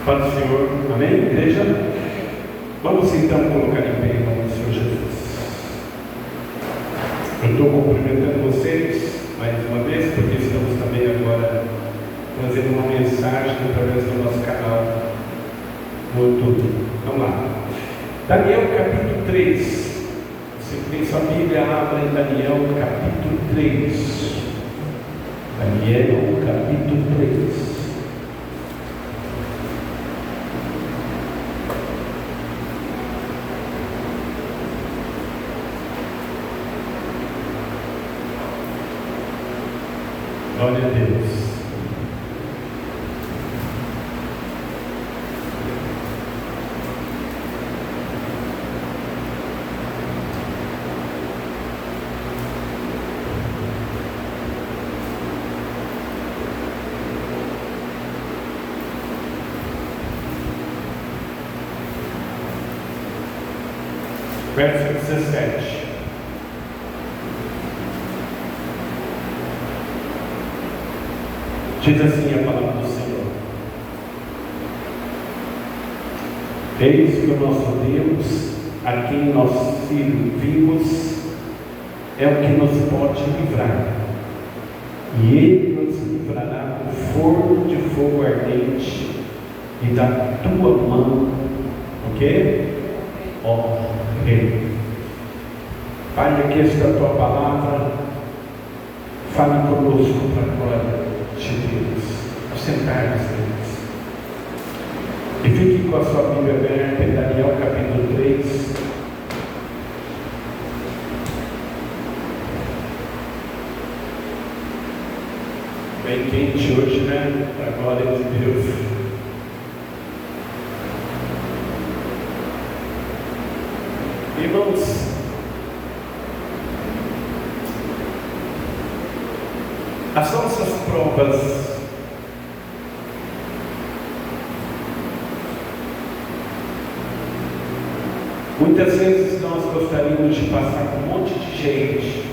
Paz do Senhor, amém, igreja? Vamos então colocar em pé em nome do Senhor Jesus. Eu estou cumprimentando vocês mais uma vez, porque estamos também agora trazendo uma mensagem através do nosso canal no YouTube. Vamos lá. Daniel capítulo 3. Você tem sua Bíblia, abra em Daniel capítulo 3. Daniel capítulo 3. Glória a Deus. Verso 17. Diz assim a palavra do Senhor: Eis que o nosso Deus, a quem nós servimos, é o que nos pode livrar, e Ele nos livrará do forno de fogo ardente e da tua mão, ok? Ó Rei. Pai, aqui está a tua palavra, fale conosco para a glória de Deus. Assentar-nos, Deus. E fique com a sua Bíblia aberta em Daniel capítulo 3. Bem quente hoje, né? Para a glória de Deus. Irmãos, as nossas provas muitas vezes nós gostaríamos de passar com um monte de gente,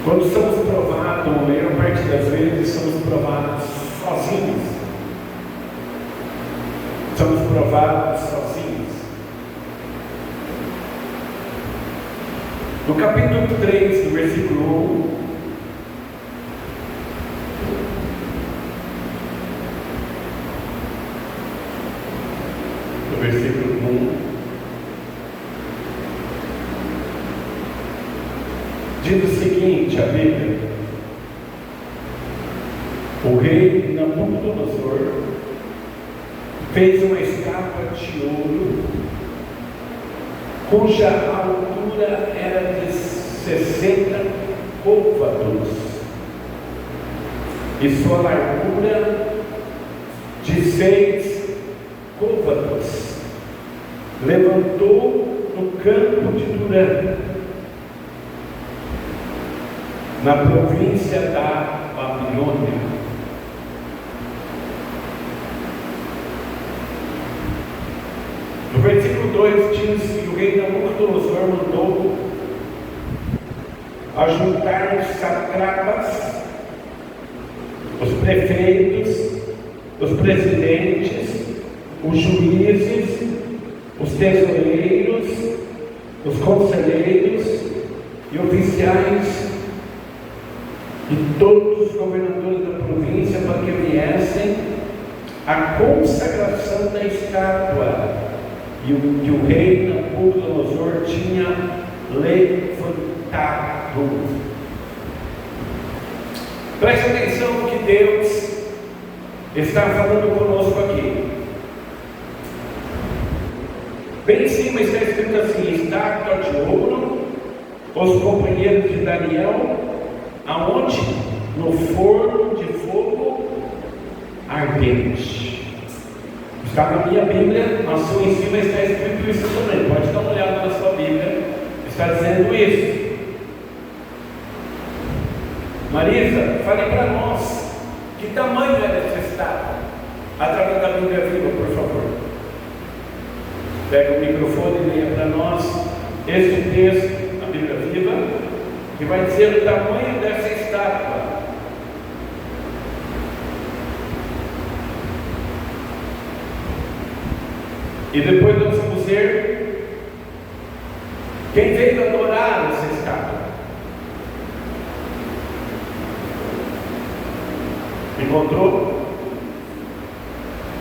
quando somos provados, a maior parte das vezes somos provados sozinhos. Somos provados sozinhos. No capítulo 3, do versículo 1, no versículo 1, diz o seguinte, a Bíblia: o rei Nabucodonosor fez uma estátua de ouro, cuja altura era de 60 côvados e sua largura de 6 côvados. Levantou no campo de Durã, na província da Babilônia. No versículo 2 diz que o rei Nabucodonosor mandou ajuntar os satrapas, os prefeitos, os presidentes, os juízes, os tesoureiros, os conselheiros e oficiais e todos os governadores da província para que viessem à consagração da estátua e o que o rei Nabucodonosor tinha levantado. Preste atenção no que Deus está falando conosco aqui. Bem em cima está escrito assim: estátua de ouro, os companheiros de Daniel, aonde? No forno de fogo ardente. Está na minha Bíblia, na sua em cima está escrito isso também. Pode dar uma olhada na sua Bíblia, está dizendo isso. Marisa, fale para nós, que tamanho é essa estátua? Através da Bíblia Viva, por favor. Pega o microfone e leia para nós este texto, a Bíblia Viva, que vai dizer o tamanho dessa estátua. E depois nós vamos ver quem veio adorar essa escada. Encontrou?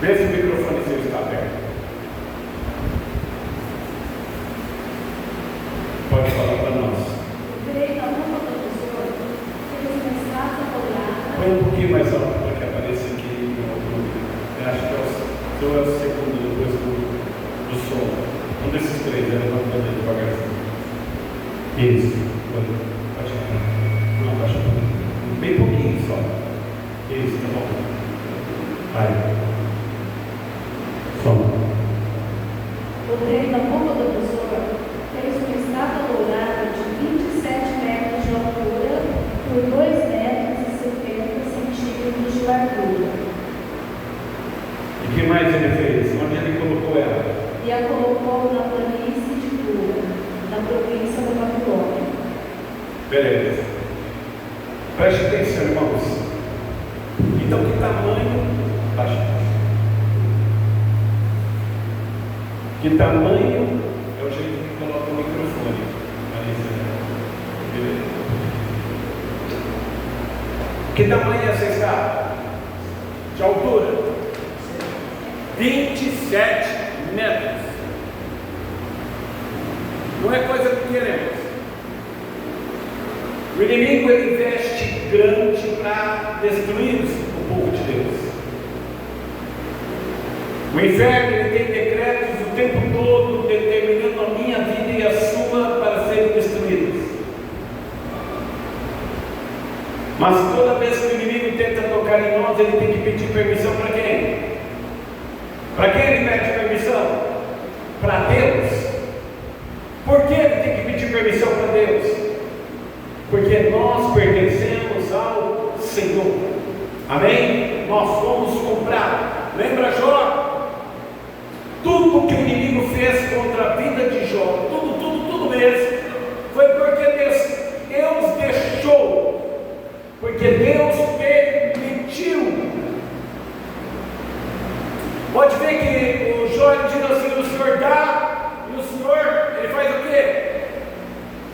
Vê se o microfone seu está aberto. Pode falar para nós. Põe um pouquinho mais alto para que apareça aqui. Eu acho que é o segundo depois do som. Um desses três, levantando devagarzinho. Isso. Pode ir. Não, baixa um pouquinho. Bem pouquinho só. Isso, tá bom. Vai. Som. O rei Nabucodonosor fez uma estátua dourada de 27 metros de altura por 2 metros e 70 centímetros de largura. E o que mais ele fez? Onde ele colocou ela? E a colocou na planície de Dura, na província da Babilônia. Beleza. Preste atenção, irmãos. Então, que tamanho? Que tamanho é o jeito que coloca o microfone? Beleza. Que tamanho é essa escada? De altura? 27 metros. Não é coisa que queremos. O inimigo ele investe grande para destruir o povo de Deus. O inferno ele tem decretos o tempo todo determinando a minha vida e a sua para serem destruídos. Mas toda vez que o inimigo tenta tocar em nós, ele tem que pedir permissão para quem? Para quem ele pede permissão? Para Deus. Por que ele tem que pedir permissão para Deus? Porque nós pertencemos ao Senhor. Amém? Nós fomos comprados. Lembra Jó? Tudo que o inimigo fez contra a vida de Jó, tudo mesmo, foi porque Deus deixou, porque Deus permitiu. Pode ver que o Jó diz assim: o Senhor dá, e o Senhor, ele faz o quê?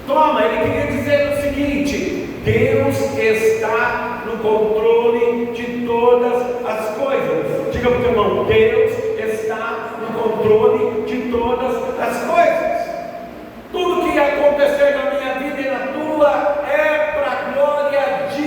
Toma. Ele queria dizer o seguinte: Deus está no controle de todas as coisas. Diga para o teu irmão: Deus está no controle de todas as coisas. Tudo que acontecer na minha vida e na tua é para a glória de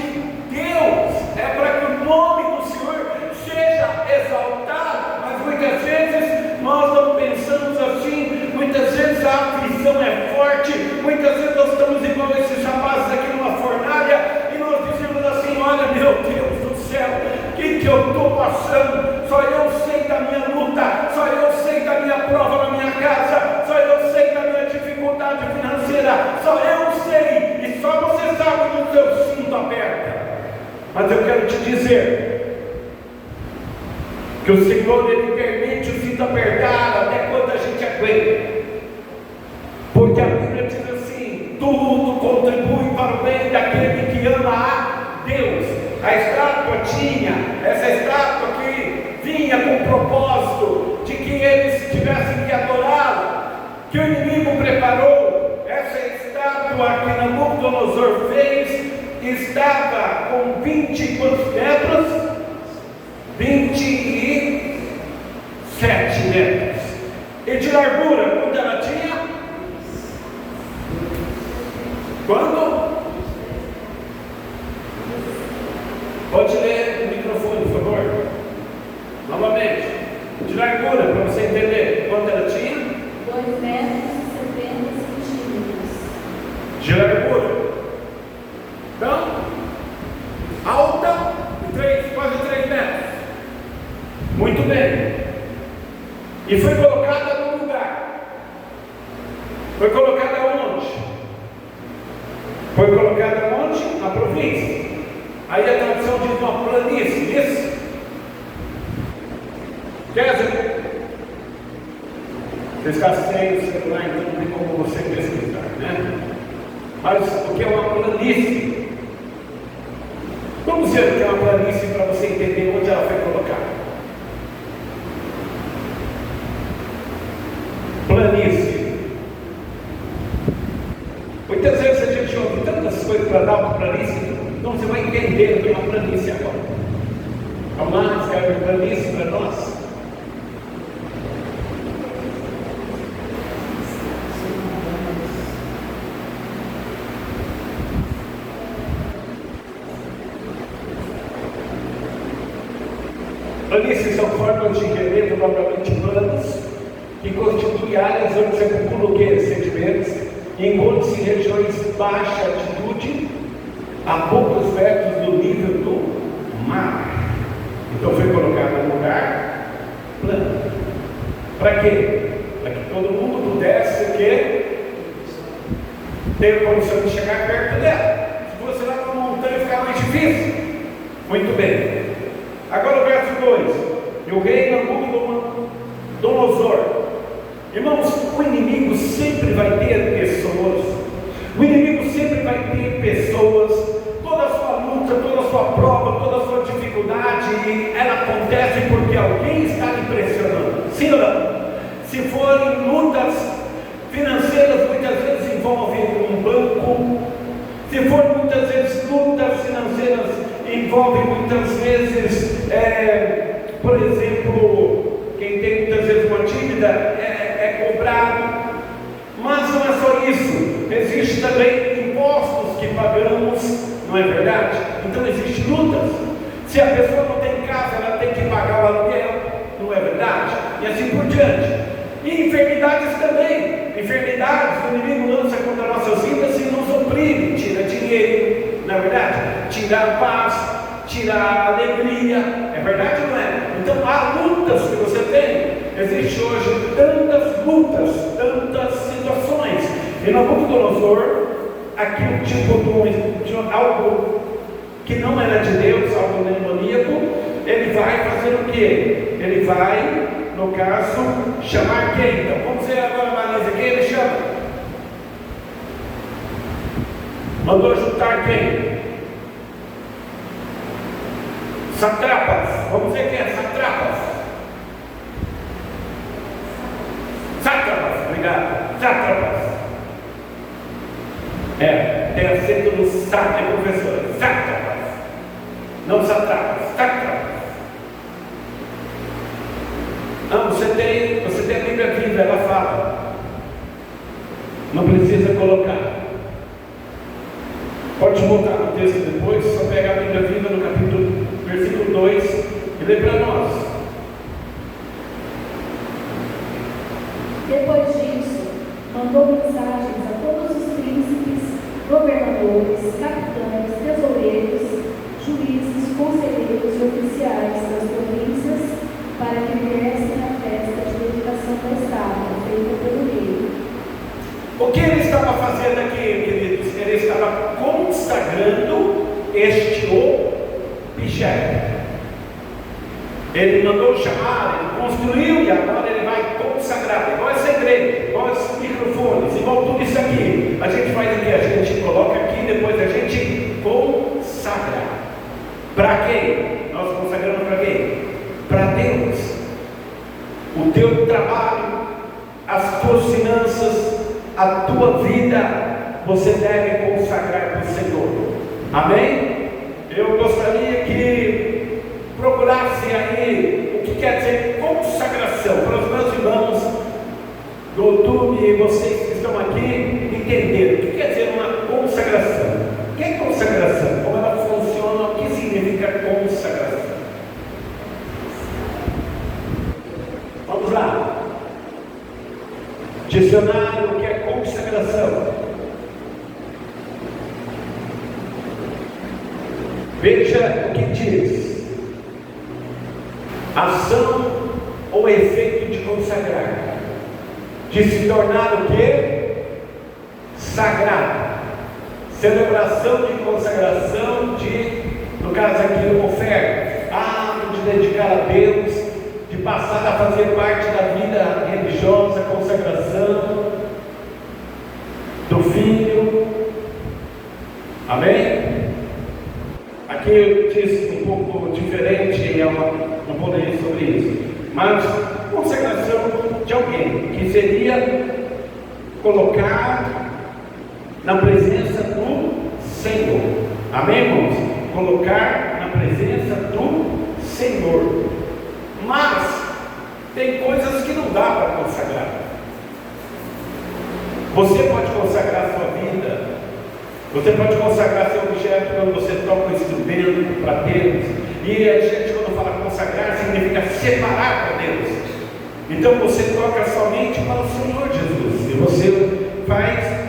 Deus, é para que o nome do Senhor seja exaltado. Mas muitas vezes nós não pensamos assim, muitas vezes a aflição é forte, muitas vezes nós estamos igual esses rapazes aqui numa fornalha e nós dizemos assim: olha, meu Deus do céu, o que eu estou passando? Só eu sei da minha luta, só eu sei da minha prova na minha casa, só eu sei da minha dificuldade financeira, só eu sei, e só você sabe do seu cinto aperta. Mas eu quero te dizer que o Senhor ele permite o cinto apertar até quando a gente aguenta, porque a Bíblia diz assim: tudo contribui para o bem daquele que ama a Deus. A estátua tinha, essa estátua que vinha com o propósito de que eles tivessem que adorá-lo, que o inimigo preparou. Essa estátua que Nabucodonosor fez estava com 20 quantos metros? 27 metros. E de largura, quando ela tinha? Quando? Pode ler o microfone, por favor. Novamente. De largura, para você entender. Quanto ela tinha? 2 metros e 70 centímetros. De largura. Então, alta, quase 3 metros. Muito bem. E foi colocada num lugar. Foi colocada onde? Foi colocada onde? Na província. Aí a tradução diz uma planície, isso? Kézia, você está sem o celular, então não tem como você pesquisar, né? Mas o que é uma planície? Vamos dizer o que é uma planície para você entender onde ela foi colocada. Planalto, planície. Então você vai entender o que é uma planície agora. Vamos lá, escreve planície para nós. Planícies são formas de relevo propriamente planas que constituem áreas onde se acumulam o que? Sedimentos, e encontram-se em regiões de baixa altitude, a poucos metros do nível do mar. Então foi colocado num lugar plano. Para quê? Para que todo mundo pudesse ter condição de chegar perto dela. Se fosse lá na montanha ficava mais difícil. Muito bem. Agora o verso 2. E o rei Nabucodonosor. Irmãos, o inimigo sempre vai ter pessoas. O inimigo sempre vai ter pessoas. Toda a sua luta, toda a sua prova, toda a sua dificuldade, ela acontece porque alguém está lhe pressionando. Sim ou não? Se forem lutas financeiras, muitas vezes envolvem um banco. Se forem muitas vezes lutas financeiras, envolvem muitas vezes, por exemplo, quem tem muitas vezes uma dívida é cobrado. Mas não é só isso, existe também impostos que pagamos, não é verdade? Então existem lutas. Se a pessoa não tem casa, ela tem que pagar o aluguel, não é verdade? E assim por diante. E enfermidades também. Enfermidades, o inimigo lança contra nossas vidas e nos oprime, tira dinheiro, não é verdade? Tira a paz, tira a alegria, é verdade ou não é? Então há lutas que você tem. Existe hoje tantas lutas, tantas situações. E Nabucodonosor, aqui um tipo de algo que não era de Deus, algo demoníaco, ele vai fazer o quê? Ele vai, no caso, chamar quem? Então vamos ver agora, Vanessa, quem ele chama? Mandou juntar quem? Satrapas. Vamos ver quem é satrapas. Sátrapas, obrigado. Sátrapas. Tem acento no sá, professor. Sátrapas. Não satrapas, sátrapas. Não, você tem a Bíblia viva, ela fala. Não precisa colocar. Pode voltar no texto depois, só pegar a Bíblia viva no capítulo, versículo 2 e ler para nós. Depois disso, mandou mensagens a todos os príncipes, governadores, capitães, tesoureiros, juízes, conselheiros e oficiais das províncias para que viessem à festa de dedicação da estátua feita pelo rei. O que ele estava fazendo aqui, queridos? Ele estava consagrando este objeto. Ele mandou chamar, ele construiu e agora ele vai consagrar. Igual essa igreja, igual esses microfones, igual tudo isso aqui. A gente faz aqui, a gente coloca aqui, depois a gente consagra. Para quem? Nós consagramos para quem? Para Deus. O teu trabalho, as tuas finanças, a tua vida, você deve consagrar para o Senhor. Amém? Eu gostaria que procurasse aí o que quer dizer consagração, para os meus irmãos do YouTube e vocês que estão aqui entenderem o que quer dizer uma consagração. O que é consagração? Como ela funciona? O que significa consagração? Vamos lá. Dicionário, o que é consagração? Veja o que diz: ação ou efeito de consagrar, de se tornar o que? Sagrado. Celebração de consagração, no caso aqui, oferta, ato de dedicar a Deus, de passar a fazer parte da vida religiosa, consagração do Filho. Amém? Aqui eu disse um pouco diferente, eu não vou ler sobre isso, mas consagração de alguém, que seria colocar na presença do Senhor. Amém, irmãos? Colocar na presença do Senhor. Mas tem coisas que não dá para consagrar. Você pode consagrar a sua vida, você pode consagrar seu objeto quando você toca um instrumento para Deus. E a gente, quando fala consagrar, significa separar para Deus. Então você toca somente para o Senhor Jesus, e você faz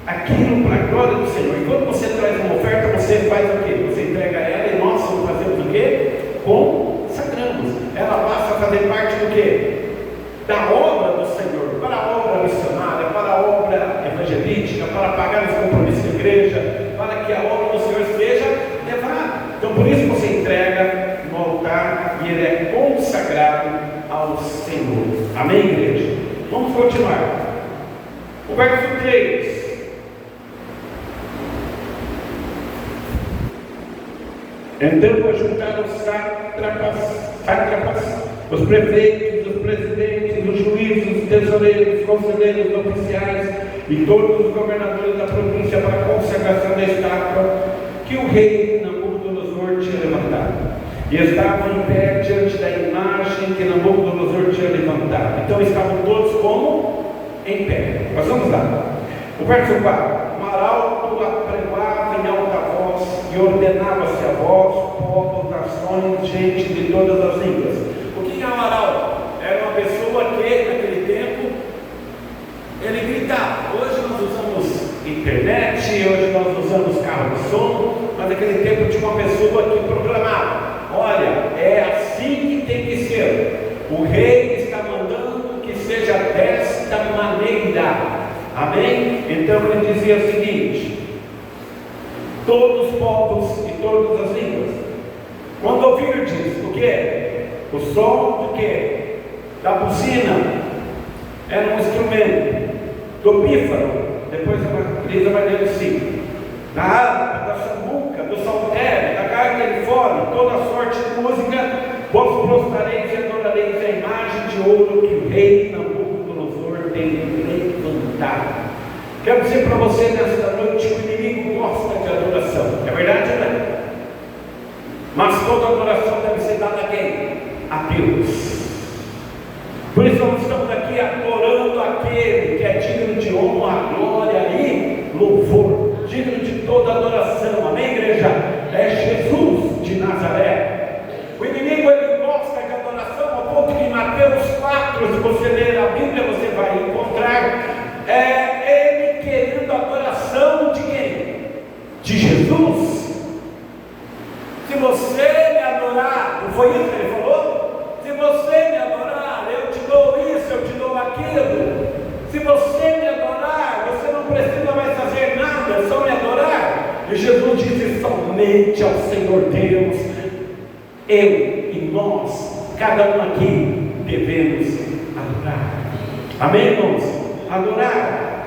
aquilo para a glória do Senhor. E quando você traz uma oferta, você faz o quê? Você entrega ela, e nós fazemos o quê? Consagramos. Ela passa a fazer parte do quê? Da obra do Senhor, para a obra missionária, para a obra evangelística, para pagar os compromissos da igreja, para que a obra do Senhor seja levada. Então por isso você entrega no altar, e ele é consagrado ao Senhor. Amém, igreja? Vamos continuar. O verso 3. Então ajuntaram os sátrapas, os prefeitos, os presidentes, os juízes, os tesoureiros, os conselheiros, os oficiais e todos os governadores da província para a consagração da estátua que o rei Nabucodonosor tinha levantado. E estavam em pé diante da imagem que Nabucodonosor tinha levantado. Então estavam todos como? Em pé. Mas vamos lá. O verso 4. Um arauto apregoava em alta voz e ordenava-se a vós, povos, nações, gente de todas as línguas. O que é um arauto? Era uma pessoa que, naquele tempo, ele gritava. Hoje nós usamos internet, hoje nós usamos carro de som, mas naquele tempo tinha uma pessoa que proclamava: olha, é assim que tem que ser. O rei está mandando que seja desta maneira. Amém? Então ele dizia o seguinte: todos os povos e todas as línguas, quando ouvirdes o que? O som do que? Da buzina, era um instrumento, do pífaro, depois a Brisa vai ler assim, da harpa, da sambuca, do saltério, da cartelifone, toda sorte de música, vos prostrareis e adorareis a imagem de ouro que o rei Nabucodonosor tem levantado. Quero dizer para você nesta noite que o inimigo gosta de adoração. É verdade, né? Mas toda adoração deve ser dada a quem? A Deus. Por isso nós estamos aqui adorando aquele que é digno de honra, glória e louvor, digno de toda adoração. Amém, igreja? É Jesus de Nazaré. O inimigo, ele gosta de adoração, ao ponto que em Mateus 4, se você ler a Bíblia, você vai encontrar ele querendo adoração de quem? De Jesus. Se você me adorar, não foi isso que ele falou? Se você me adorar, eu te dou isso, eu te dou aquilo. Se você me adorar, você não precisa mais fazer nada, é só me adorar. E Jesus disse: somente ao Senhor Deus, eu e nós, cada um aqui, devemos adorar. Amém, irmãos? Adorar.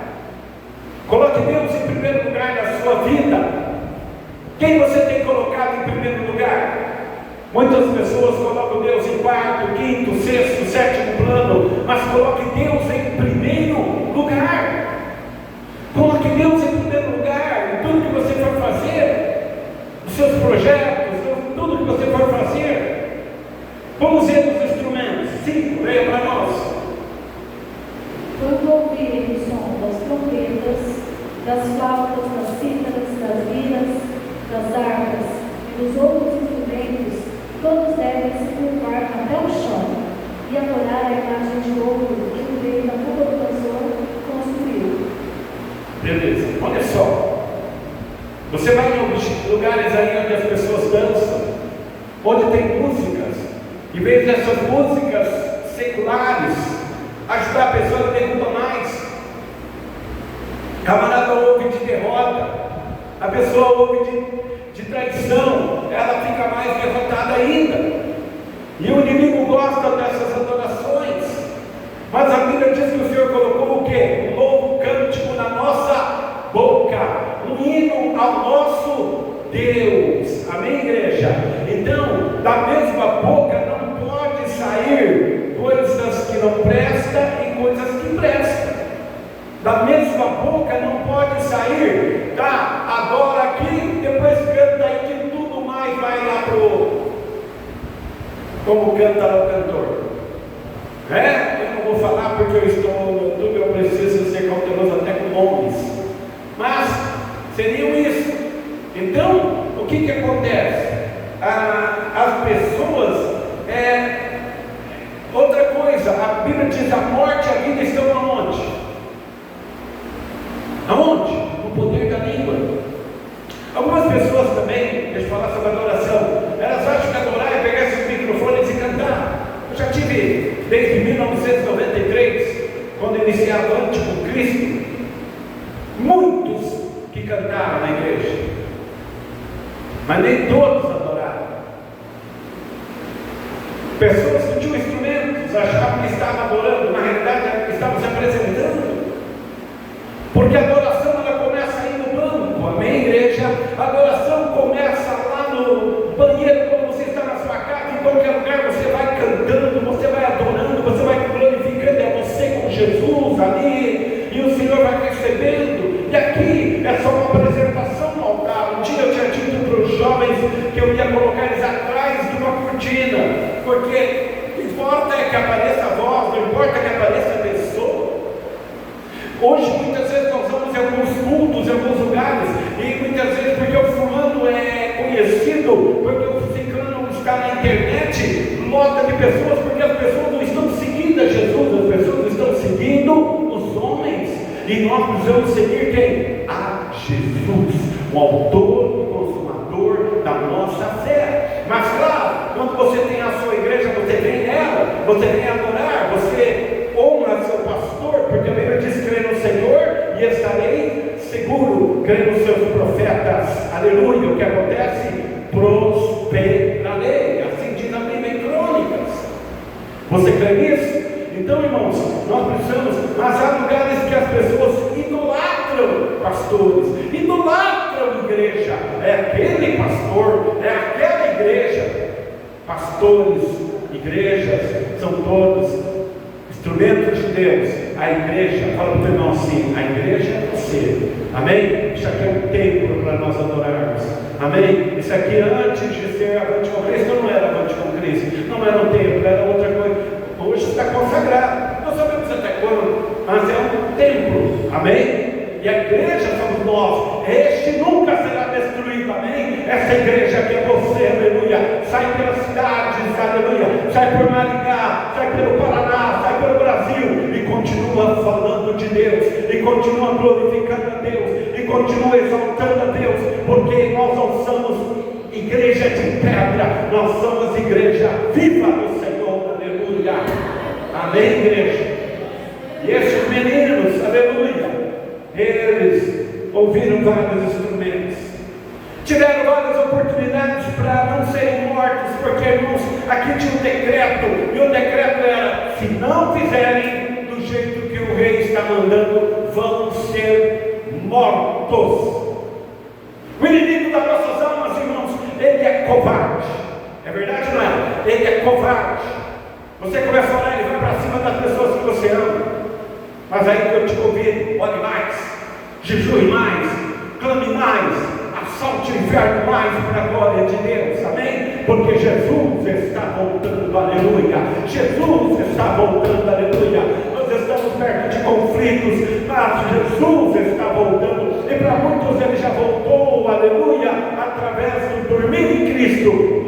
Coloque Deus em primeiro lugar na sua vida. Quem você tem colocado em primeiro lugar? Muitas pessoas colocam Deus em quarto, quinto, sexto, sétimo plano, mas coloque Deus em primeiro lugar. Coloque Deus em primeiro lugar em tudo que você for fazer, os seus projetos, tudo que você for fazer. Vamos ver os instrumentos. 5, leia para nós. Quando ouvirem o som das trombetas, das flautas, das cítaras, das liras, das harpas e dos outros instrumentos, todos devem se curvar até o chão e adorar a imagem de ouro que o rei Nabucodonosor construiu. Beleza, olha só. Você vai em lugares aí onde as pessoas dançam, onde tem músicas, em vez dessas músicas seculares ajudar a pessoa, derruba mais. Camarada ouve de derrota, a pessoa ouve de traição, ela fica mais derrotada ainda. E o inimigo gosta dessas adorações. Mas a Bíblia diz que o Senhor colocou o quê? Um novo cântico na nossa boca, um hino ao nosso Deus. Amém, igreja? Então, da mesma boca não pode sair coisas que não prestam e coisas que prestam. Da mesma boca não pode sair, tá? Adora aqui, depois como canta o cantor. Eu não vou falar porque eu estou no YouTube, eu preciso ser cauteloso até com nomes, mas seriam isso. Então, o que acontece? As pessoas, outra coisa, a Bíblia diz: a morte e a vida estão aonde? Aonde? No poder da língua. Algumas pessoas também, deixa eu falar sobre adoração, elas acham que adorar é pegar esses microfones e cantar. Eu já tive, desde 1993, quando iniciava o Antigo Cristo, muitos que cantaram na igreja, mas nem todos adoraram. Pessoas que tinham instrumentos achavam que estavam adorando, na realidade estavam se apresentando, porque a adoração ela começa aí no banco, amém, igreja? A adoração começa lá no banheiro, quando você está na sua casa, em qualquer lugar, você vai cantando, você vai adorando, você vai glorificando, é você com Jesus ali, e o Senhor vai recebendo. E aqui é só uma apresentação no altar. Um dia eu tinha dito para os jovens que eu ia colocar eles atrás de uma cortina, porque não importa que apareça a voz, não importa que apareça a pessoa. Hoje muitas vezes nós vamos em alguns cultos, em alguns lugares, e muitas vezes porque o fulano é conhecido, porque o ciclano está na internet, lota de pessoas, porque as pessoas não estão seguindo a Jesus, as pessoas estão seguindo os homens, e nós precisamos seguir quem? A Jesus, o autor e consumador da nossa fé. Mas claro, quando você tem a sua igreja, você vem nela, você vem adorar, você honra seu pastor, porque a Bíblia diz: crê no Senhor e estarei seguro, crê nos seus profetas, aleluia. O que acontece? Prosperarei, assim diz a Bíblia em Crônicas. Você crê nisso? Então, irmãos, nós precisamos, mas há lugares que as pessoas idolatram pastores, idolatram igreja, é aquele pastor, é aquela igreja. Pastores, igrejas, são todos instrumentos de Deus. A igreja, fala para o irmão assim: a igreja é você, amém? Isso aqui é um templo para nós adorarmos, amém? Isso aqui antes de ser Avante com Cristo não era Avante com Cristo, não era um templo, era outra coisa. Hoje está consagrado, não sabemos até quando, mas é um templo, amém? E a igreja somos nós. Este nunca será destruído, amém? Essa igreja que é você, aleluia. Sai pelas cidades, aleluia. Sai por Maringá, sai pelo Paraná, sai pelo Brasil e continua falando de Deus, e continua glorificando a Deus, e continua exaltando a Deus, porque nós não somos igreja de pedra, nós somos igreja viva do Senhor, aleluia. Amém, igreja? E esses meninos, aleluia, eles ouviram vários instrumentos, tiveram várias oportunidades para não serem mortos, porque, irmãos, aqui tinha um decreto, e o decreto era: se não fizerem do jeito que o rei está mandando, vão ser mortos. O inimigo das nossas almas, irmãos, ele é covarde. É verdade ou não é? Ele é covarde. Você começa a orar, ele vai para cima das pessoas que você ama. Mas aí que eu te convido: ore mais, jejue mais, clame mais, assalte o inferno mais para a glória de Deus, amém? Porque Jesus está voltando, aleluia. Jesus está voltando, aleluia. Nós estamos perto de conflitos, mas Jesus está voltando, e para muitos ele já voltou, aleluia, através do dormir em Cristo.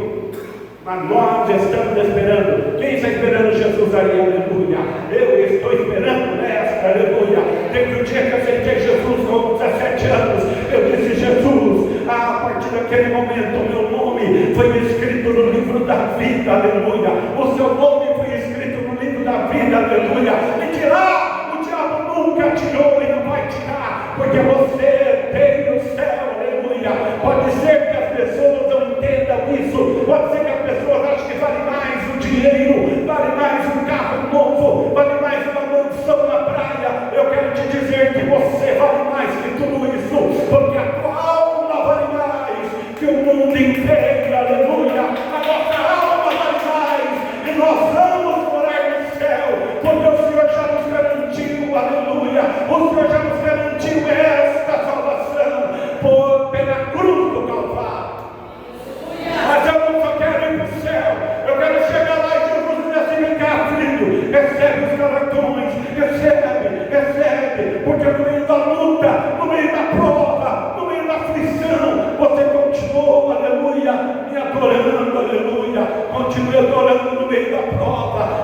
Mas nós estamos esperando. Quem está esperando Jesus aí? Aleluia. Eu estou esperando nesta, aleluia. Desde o dia que aceitei Jesus com 17 anos, eu disse: Jesus, a partir daquele momento o meu nome foi escrito no livro da vida, aleluia. O seu nome foi escrito no livro da vida, aleluia. E tirar, o diabo nunca tirou e não vai tirar, porque você tem o céu, aleluia. Pode ser que as pessoas não entendam isso, pode ser que as pessoas achem que vale mais o dinheiro, vale mais um carro novo, vale mais uma mansão na praia. Eu quero te dizer que você vale mais que tudo isso, porque a tua alma vale mais que o mundo inteiro, aleluia. A nossa alma vale mais, e nós vamos morar no céu, porque o Senhor já nos garantiu, aleluia. O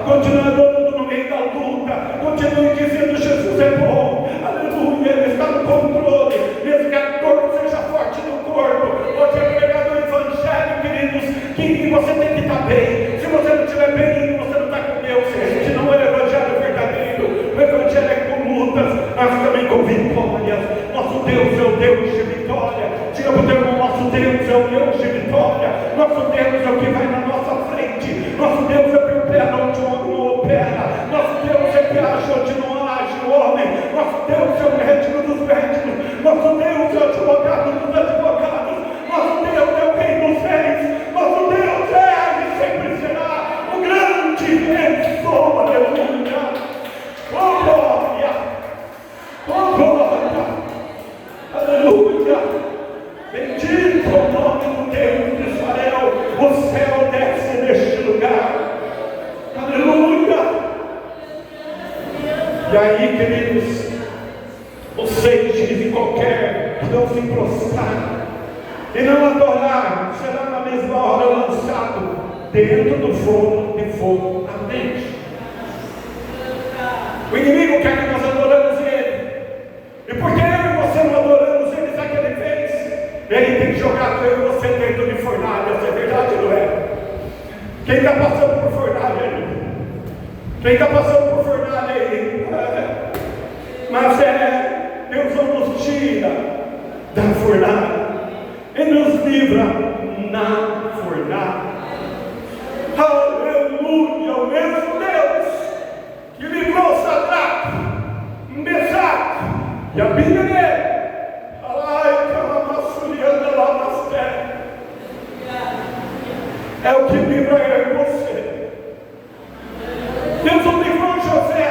continue adorando no meio da luta, continue dizendo: Jesus é bom, aleluia, Ele está no controle, mesmo que a dor seja forte no corpo. Hoje é pregado o Evangelho, queridos, que você tem que estar bem. Se você não estiver bem, você não está com Deus, se não é o Evangelho verdadeiro. O Evangelho é com lutas, mas também com vitórias. Nosso Deus é o Deus de vitória. Diga para o teu irmão: nosso Deus é o Deus de vitória. Nosso Deus é o que vai na nossa frente. Nosso Deus é o que opera onde o homem não opera. Nosso Deus é o que age onde não age o homem. Nosso Deus é o médico dos médicos. Nosso Deus é o advogado dos advogados. Nosso Deus é o rei dos reis. Nosso Deus é e sempre será o grande vencedor. Aleluia. Oh glória. Oh glória. Aleluia. Bendito o nome do Deus de Israel. O céu desce neste lugar. Aleluia. E aí, queridos, os seixos de qualquer que não se prostrar e não adorar será na mesma hora lançado dentro do forno de fogo ardente. O inimigo quer que nós adoramos Ele. E porque eu e você não adoramos Ele, sabe o que Ele fez? Ele tem jogado eu e você dentro de fornalha. Isso é verdade, não é? Quem está passando por fornalha aí? Quem está passando por fornalha aí? Mas Deus não nos tira da fornalha. Ele nos livra na fornalha. Aleluia, o mesmo Deus que livrou Sadraque, Mesaque e Abednego. Ai, calamaçurianda lá nas terras. É o que livra eu e você. Deus não livrou José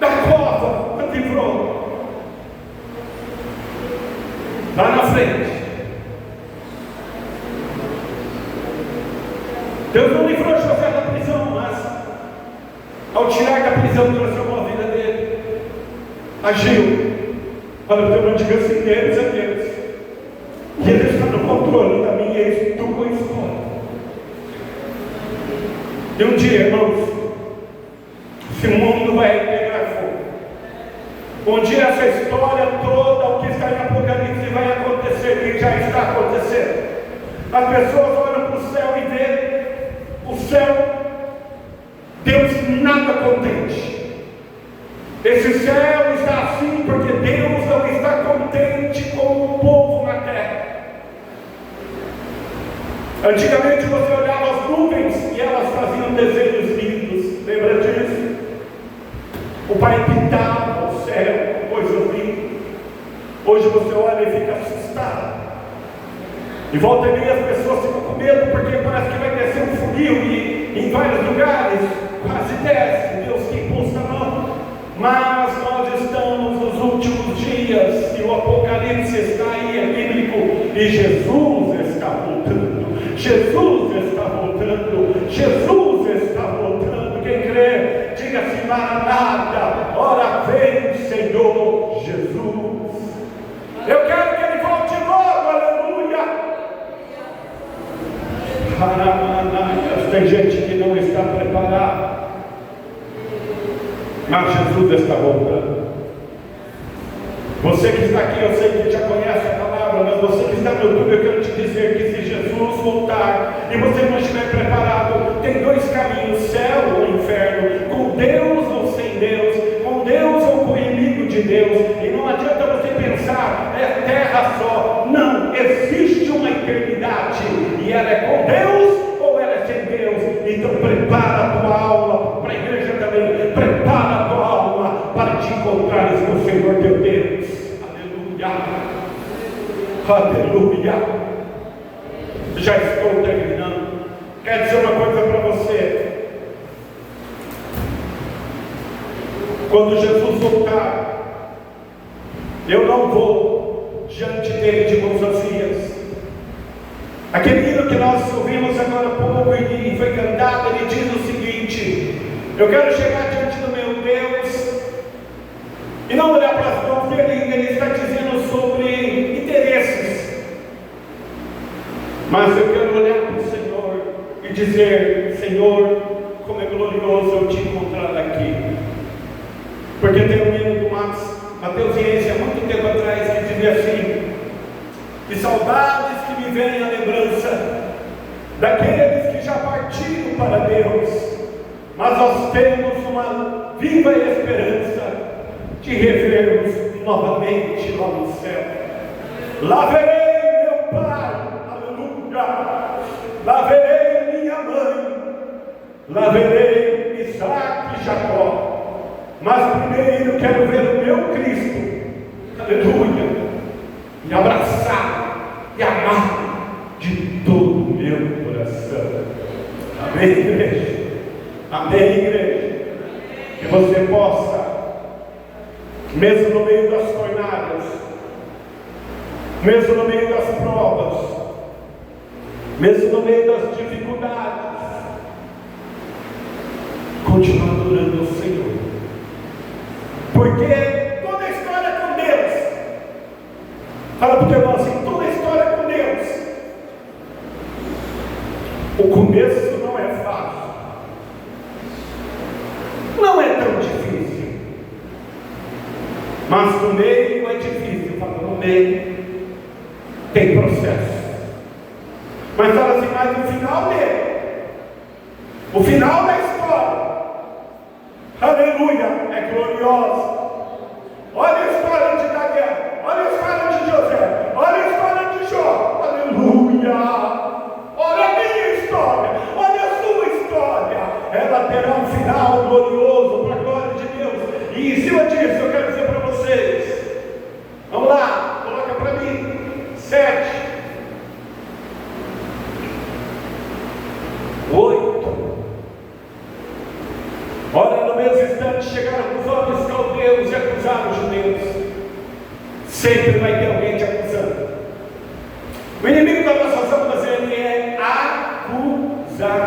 da cova, mas livrou lá na frente. Deus não livrou José da prisão, mas ao tirar da prisão transformou a vida dele. Agiu. Olha, o teu não diga assim: Deus é Deus. E Ele está no controle da minha e tua história. E um dia, irmãos, esse mundo vai pegar fogo. Um dia essa história toda, o que está em Apocalipse, vai acontecer, e já está acontecendo. As pessoas olham para o céu e veem o céu, Deus nada contente. Esse céu está assim porque Deus não está contente com o povo na terra. Antigamente você olhava as nuvens e elas faziam desenhos lindos. Lembra disso? O Pai pintava o céu, coisas lindas. Hoje você olha e fica assustado. E volta e meia as pessoas ficam com medo porque parece que vai descer um funil e em vários lugares quase desce. Deus que impulsa a mão. Mas nós estamos nos últimos dias e o Apocalipse está aí, é bíblico, e Jesus está voltando. Jesus está voltando. Jesus está voltando. Quem crê, diga assim: Maranata, ora vem, Senhor Jesus. Eu quero que Ele volte logo, aleluia. Tem gente que não está preparada, mas Jesus está voltando. Você que está aqui, eu sei que já conhece a palavra, mas você que está no YouTube, eu quero te dizer que se Jesus voltar e você não estiver preparado, tem dois caminhos: céu ou inferno, com Deus ou sem Deus, com Deus ou com o inimigo de Deus. E não adianta você pensar, é terra só. Não, existe uma eternidade, e ela é com Deus ou ela é sem Deus. Então prepara a tua alma, para a igreja também, prepara a tua alma para te encontrares com o Senhor teu Deus. Aleluia. Já estou terminando. Quero dizer uma coisa para você. Quando Jesus voltar, eu não vou diante dele de mãos vazias. Aquele hino que nós ouvimos agora há pouco e foi cantado, ele diz o seguinte: eu quero chegar diante do meu Deus e não olhar para as mãos dele. Ele está dizendo sobre interesses, mas eu quero olhar para o Senhor e dizer: Senhor, como é glorioso eu te encontrar aqui. Porque tem um menino do Mateusiense, há muito tempo atrás, que dizia assim: que saudades que me vem a lembrança daqueles que já partiram para Deus, mas nós temos uma viva esperança de revermos novamente lá no céu. Lá verei meu pai, aleluia, lá verei minha mãe, lá verei Isaac e Jacó, mas primeiro quero ver o meu Cristo, aleluia, e abraçar e amar de todo o meu coração. Amém, igreja? Amém, igreja? Que você possa, mesmo no meio das fornalhas, mesmo no meio das provas, mesmo no meio das dificuldades, continuar adorando o Senhor. Porque toda a história é com Deus. Fala para o teu irmão assim: toda a história é com Deus. O começo não é fácil, não é tão difícil, mas no meio é difícil. Fala, no meio tem processo. Mas fala assim: mas no final dele, o final da história, aleluia, é gloriosa. Olha a história de Daniel, olha a história de José, olha a história de Jó, aleluia. Olha a minha história, olha a sua história. Ela terá um final glorioso para a glória de Deus. E em cima disso eu quero dizer para vocês, vamos lá, coloca para mim 7, 8. Ora, no mesmo instante chegaram os homens caldeus e acusaram os judeus. Sempre vai ter alguém te acusando. O inimigo da nossa alma, ele é acusado,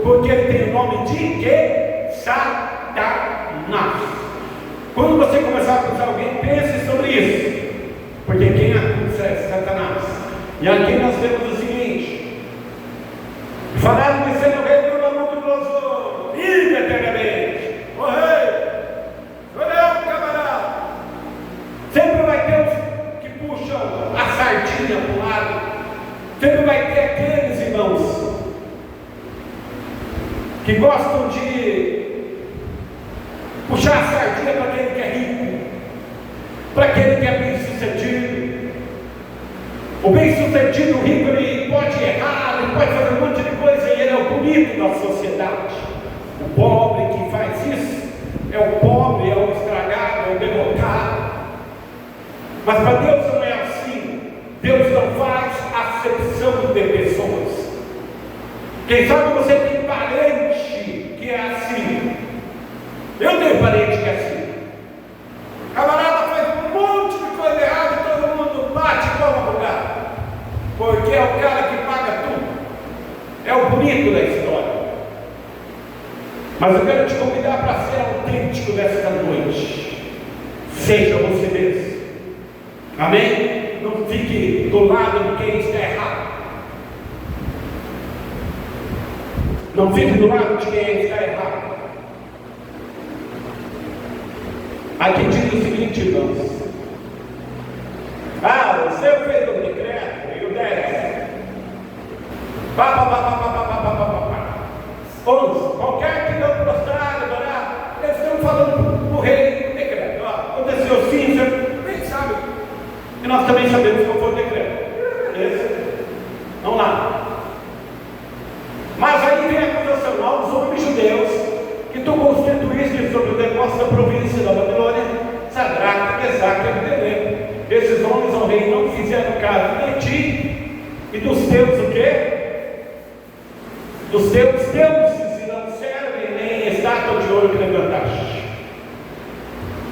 porque ele tem o nome de quê? Satanás. Quando você começar a acusar alguém, pense sobre isso, porque quem acusa é Satanás. E aqui nós temos o seguinte: falaram de ser o rei do Nabucodonosor, vive eternamente. O rei, sou eu, camarada. Sempre vai ter os que puxam a sardinha para o lado. Sempre vai ter aqueles irmãos que gostam de puxar a sardinha para aquele que é rico, para aquele que é bem sucedido. O bem sucedido, o rico, ele pode errar, ele pode fazer um monte de coisa, e ele é o bonito da sociedade. O pobre que faz isso é o pobre, é o estragado, é o derrotado. Mas para Deus não é assim. Deus não faz acepção de pessoas. Quem sabe você tem parente que é assim. Eu tenho parente que é assim. Camarada faz um monte de coisa errada e todo mundo bate e toma lugar, porque é o cara que paga tudo, é o bonito da história. Mas eu quero te convidar para ser autêntico nesta noite. Seja você mesmo. Amém? Não fique do lado de quem está errado. Não fique do lado de quem está errado. Aqui diz o seguinte, irmãos: o céu fez o decreto e o 10. 11. Qualquer que não prostrar, adorar, eles estão falando para o rei o decreto. Aconteceu assim, você nem sabe. E nós também sabemos qual foi o decreto. Beleza? Vamos lá. Mas aí vem a acusação aos homens judeus que tu constituíste sobre o negócio da província da Babilônia, Sadraque, Mesaque e Abdenego. Esses homens ao rei não fizeram caso de ti e dos teus o quê? Dos teus deuses, e não servem nem estátua de ouro que levantaste.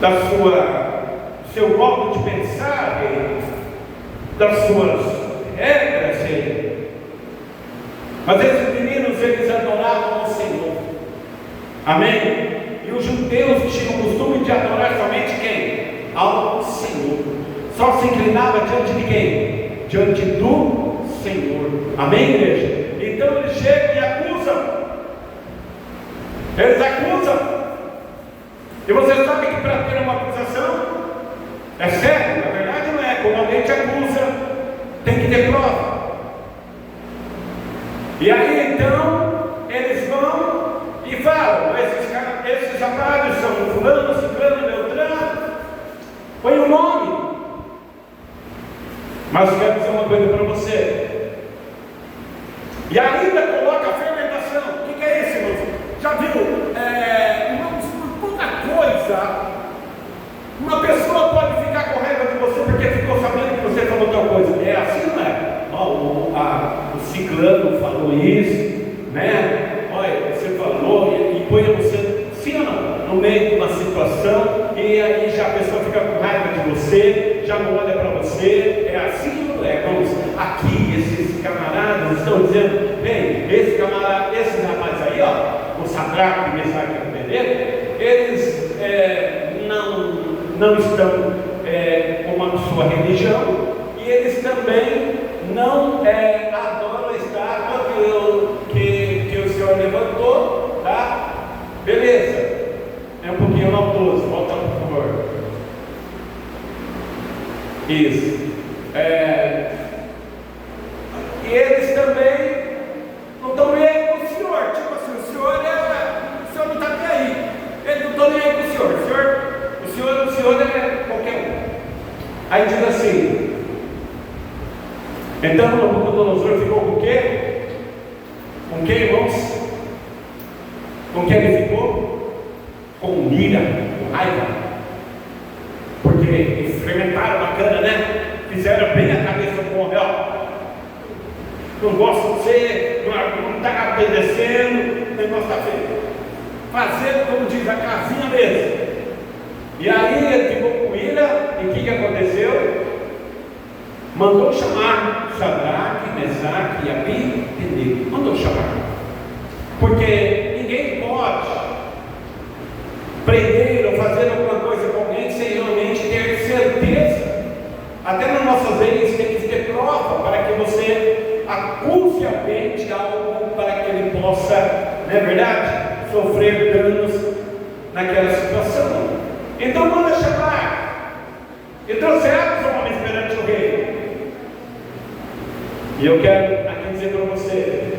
Da seu modo de pensar, das suas regras, mas esses meninos, eles adoravam o Senhor. Amém? E os judeus tinham o costume de adorar somente quem? Ao Senhor. Só se inclinava diante de quem? Diante do Senhor. Amém, igreja? Então eles chegam e acusam. Eles acusam. E você sabe que para ter uma acusação é sério, na verdade não é. Quando alguém te acusa, tem que ter prova. E aí então eles vão e falam: esses rapazes são fulano, ciclano, beltrano, põe o nome. Mas eu quero dizer uma coisa para você. E ainda coloca a fermentação. O que é isso, irmãos? Já viu? Irmãos, por pouca coisa, uma pessoa pode ficar com raiva de você porque ficou sabendo que você falou tal coisa. É assim, não é? O ciclano falou isso, né? Olha, você falou e põe você, sim ou não, no meio de uma situação, e aí já a pessoa fica com raiva de você, já não olha para você. É assim ou não é? Vamos, aqui esses camaradas estão dizendo: bem, esses rapazes aí, ó, o Sadraque, Mesaque e Abednego, eles não estão com a sua religião, e eles também não adoram a estátua que o Senhor levantou, tá? Beleza, é um pouquinho maldoso, volta por favor. Isso. E eles também não estão nem aí com o Senhor, tipo assim, o Senhor não está nem aí, eles não estão nem aí com o Senhor é qualquer um. Aí diz assim: então Nabucodonosor ficou com o quê? Com quem, irmãos? Com quem ele ficou? Com ira, com raiva. Porque eles fermentaram bacana, né? Fizeram bem a cabeça do homem, ó. Não gosto de você, não está obedecendo, o negócio está feio. Fazendo, como diz, a casinha mesmo. E aí ele ficou com ira, e o que aconteceu? Mandou chamar Sadraque, Mesaque e Abednego. Mandou chamar. Porque ninguém pode prender ou fazer alguma coisa com alguém sem realmente ter certeza. Até nas nossas leis tem que ter prova para que você acuse alguém de algo, para que ele possa, não é verdade, sofrer danos naquela situação. Então manda chamar. E trouxeram os homens perante o rei. E eu quero aqui dizer para você: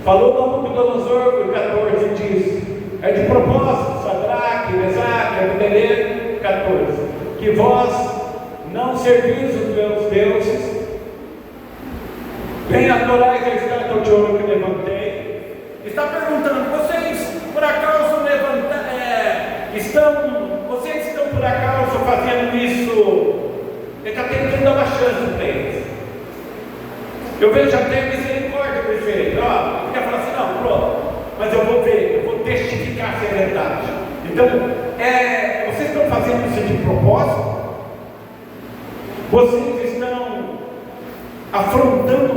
falou Nabucodonosor no 14 e diz: é de propósito, Sadraque, Mesaque, Abednego, 14, que vós não servis os meus deuses, nem adorais a estátua de ouro que levantei. Está perguntando: vocês por acaso vocês estão por acaso fazendo isso? Ele está tentando dar uma chance para eles. Eu vejo até misericórdia com esse rei. Ele quer falar assim: não, pronto, mas eu vou ver, eu vou testificar se é verdade. Então, vocês estão fazendo isso de propósito? Vocês estão afrontando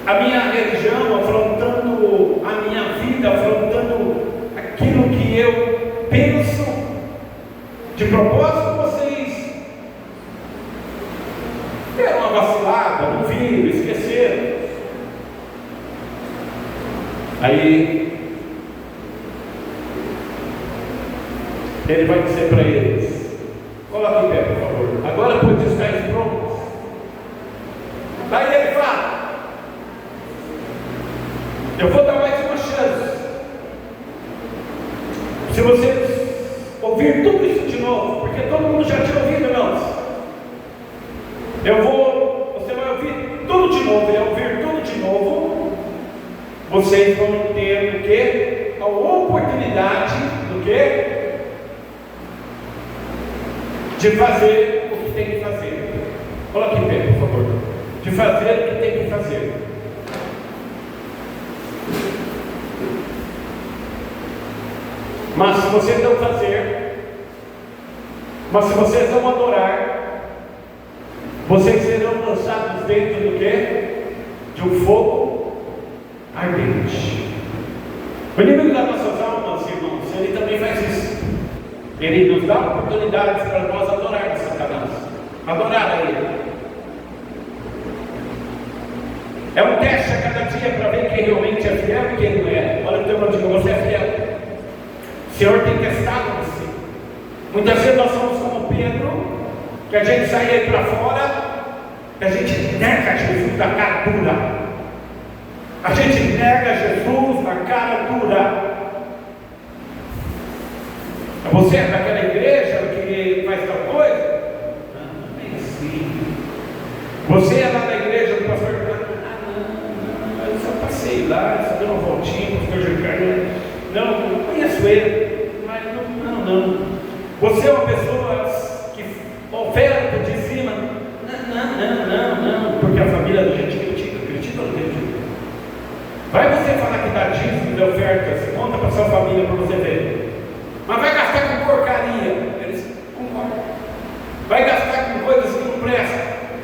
a minha religião, afrontando a minha vida, afrontando aquilo que eu penso de propósito. Vocês deram uma vacilada, não viram, esqueceram. Aí ele vai dizer para eles: coloque em pé, por favor. Agora pois estáis prontos. Daí ele fala: eu vou dar mais uma chance. Se vocês ouvir tudo isso de novo, porque todo mundo já tinha ouvido, irmãos, você vai ouvir tudo de novo. E ao ouvir tudo de novo, vocês vão ter o quê? A oportunidade do quê? De fazer o que tem que fazer. Coloque em pé, por favor. De fazer o que tem que fazer. Mas se vocês não adorar, vocês serão lançados dentro do quê? De um fogo ardente. O inimigo das nossas almas, irmãos, ele também faz isso. Ele nos dá oportunidades para nós adorarmos Satanás, adorar a ele. É um teste a cada dia para ver quem realmente é fiel e quem não é. Senhor tem testado você. Muitas vezes nós somos como Pedro, que a gente sai aí para fora, que a gente nega Jesus da cara dura. A gente nega Jesus da cara dura. Você é daquela igreja que faz tal coisa? Não é assim. Você é lá da igreja do pastor? Não, eu só passei lá, só dei uma voltinha com o pastor Giancarlo. Não conheço ele, mas não. Você é uma pessoa que oferta de cima? Não, porque a família da gente acredita ou não acredita? Vai você falar que dá dízimo de ofertas, conta para sua família para você ver. Mas vai gastar com porcaria, eles concordam. Vai gastar com coisas que não prestam,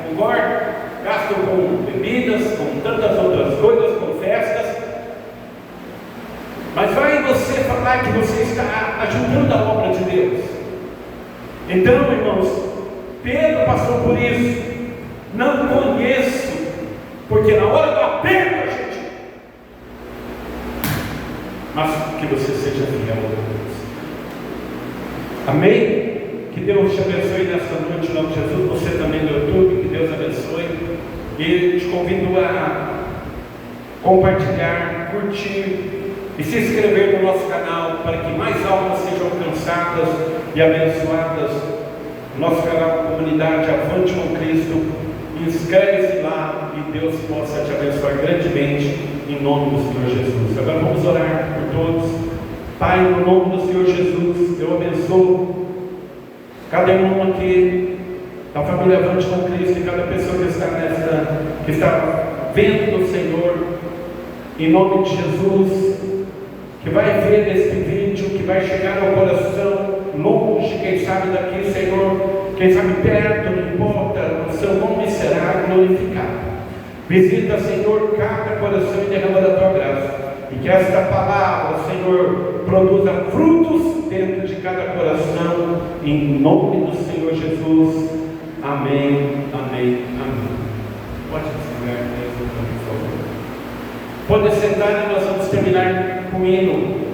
concordam. Gastam com bebidas, com tantas outras coisas, com festas. Mas vai você falar que você está ajudando a obra de Deus. Então, irmãos, Pedro passou por isso. Não conheço, porque na hora do aperto, gente. Mas que você seja fiel a Deus. Amém? Que Deus te abençoe nesta noite, em nome de Jesus. Você também no YouTube, que Deus abençoe. E te convido a compartilhar, curtir e se inscrever no nosso canal para que mais almas sejam alcançadas e abençoadas. Nosso canal Comunidade Avante com Cristo. Inscreve-se lá e Deus possa te abençoar grandemente em nome do Senhor Jesus. Agora vamos orar por todos. Pai, no nome do Senhor Jesus, eu abençoo cada um aqui da família Avante com Cristo e cada pessoa que está vendo do Senhor, em nome de Jesus, que vai ver este vídeo, que vai chegar ao coração longe, quem sabe daqui, Senhor, quem sabe perto, não importa, o seu nome será glorificado. Visita, Senhor, cada coração e derrama da tua graça. E que esta palavra, Senhor, produza frutos dentro de cada coração, em nome do Senhor Jesus. Amém. Pode sentar, por favor. Pode sentar e nós vamos terminar com o hino.